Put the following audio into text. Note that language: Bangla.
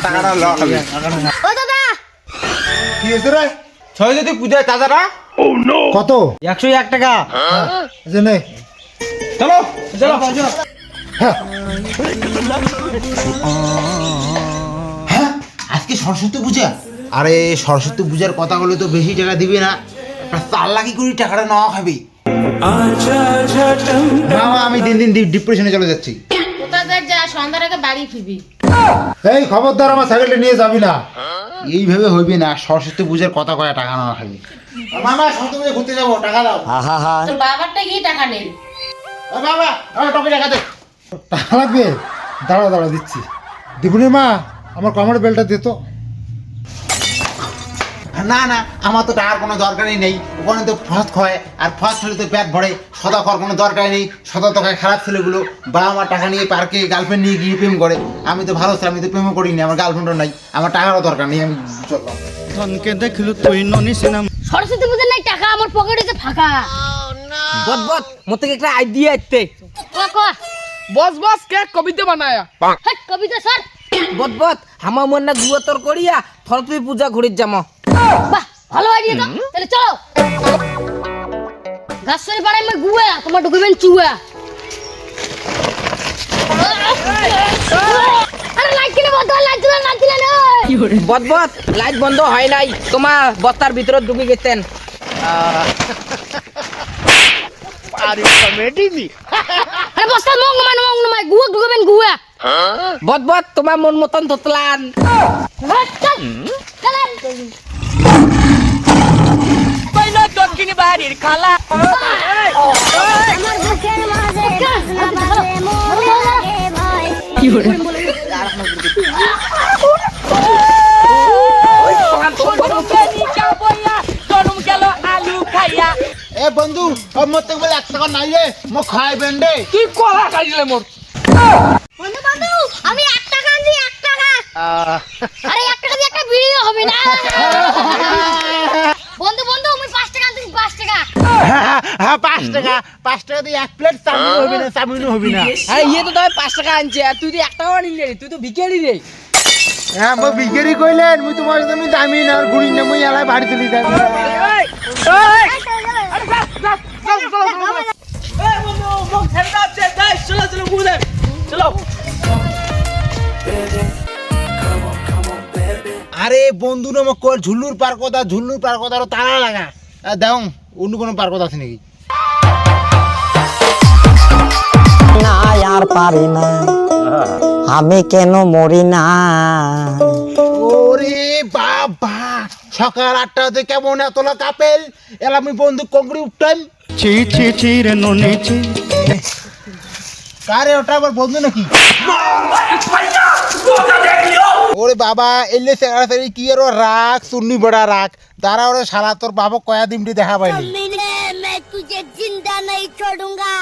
টাকাটা ল খাবি। ও দাদা কি হয়েছে রে? সরস্বতী পূজায় চাঁদাটা কত? 101 টাকা। জেনে চলো চলো হ্যাঁ আজকে সরস্বতী পূজা। আরে সরস্বতী পূজার কথা বলে তো বেশি টাকা দিবি না, একটা 4 লাখ করে টাকাটা নেওয়া খাবি। মামা আমি দিন দিন ডিপ্রেশনে চলে যাচ্ছি। কোথায় যা সন্ধ্যার আগে বাড়ি ফিরবি। এই খবরদার আমার সাইকেলটা নিয়ে যাবি না। এইভাবে হইবে না, সরস্বতী পূজার কথা কয়া টাকা নেওয়া খাবি। মামা সরস্বতী পূজা ঘুরতে যাবো, টাকা দাও। তোর বাবারটা কি টাকা নেই? ও বাবা আমার টপি টাকা দে। টাকা লাগবে? দাঁড়া দাঁড়া দিচ্ছি। দিবুনের মা আমার কমার বেলটা দিত। না না আমার তো টাকার কোনো দরকারই নেই, ওখানে তো ফার্স্ট হয় আর ফার্স্ট হলে তো পেট ভরে, সদা করার কোনো দরকার নেই। সদা তো খায় খারাপ ছেলেগুলো, বাবা আমার টাকা নিয়ে পার্কে গার্লফ্রেন্ড নিয়ে গিয়ে প্রেম করে। আমি তো ভালো ছেলে, আমি তো প্রেমও করিনি, আমার গার্লফ্রেন্ডও নাই, আমার টাকারও দরকার নেই, আমি চললাম। সরস্বতী পূজার নাই টাকা, আমার পকেটে ফাঁকা। বদ বদ মতে একটা আইডিয়া আইতে। বস বস কে কবিতা বানায়া হ্যাঁ কবিতা স্যার। বদ বদ আমার মন না গুয়া তোর করিয়া সরস্বতী পূজা ঘুরে যামো। বাহ ভালো আইডিয়া তো, তাহলে চলো। গাছরি পাড়ায় মই গুয়া, তোমার ঢুকবেন চুয়া। আরে লাইট কিনে বন্ধ, লাইট দিলে না। বদ বদ লাইট বন্ধ হয় নাই, তোমার বস্তার ভিতরে ঢুকে গেছেন। আরে বস্তা মং নমাই গুয়া ঢুকবেন গুয়া। বদ বদ তোমার মন মতন তোতলান। কইলো দক্ষিণ বাড়ির খালা। আমার বুকের মাঝে কান্না বাজে মন লাগে ভয়। কি হরে এ বন্ধু মতে বলে 1 টাকা নাই রে, মো খাইবেন রে। তুই কলা খাইলে মোর বন্ধু বন্ধু আমি 1 টাকা আনছি, 1 টাকা। আরে 1 টাকা দিয়ে একটা ভিডিও হবে না। বন্ধু বন্ধু আমি 5 টাকা আনছি, 5 টাকা। হ্যাঁ 5 টাকা দিয়ে 1 প্লেট চাউমিন হবে না, চাউমিন হবে না। আরে ইয়ে তো তবে 5 টাকা আনছে আর তুই তো 1 টাকাও নিলি রে, তুই তো ভিখারি রে। হ্যাঁ মই বিকেরি কইলেন, মুই তোমার সাথে আমি দামি না, আর ঘুরি না, মুই এলাই বাড়ি চলি যাই। আরে বন্ধু না মোক কল ঝুল্লুর পার কথা, ঝুল্লুর পার কথা তারা লাগা দেও, অন্য কোনো পার কথা আছে নাকি? না আর পারি না, আমি কেন মরি না। ওরে বাবা সকাল 8টাতে কেমন এতলা কাপেল এলা আমি বন্ধু কংক্রি উঠতাম। ছি ছি ছি রে নুনি ছি। কারে ওটা আবার বন্ধু নাকি? ওরে বাবা এলে সেখানে কি আর রাখ সুন্নি বড়া রাখ, দাঁড়া ওরে শালা তোর বাবা কয়া দিমটি দেখা পাইলি। मैं तुझे जिंदा नहीं छोड़ूंगा।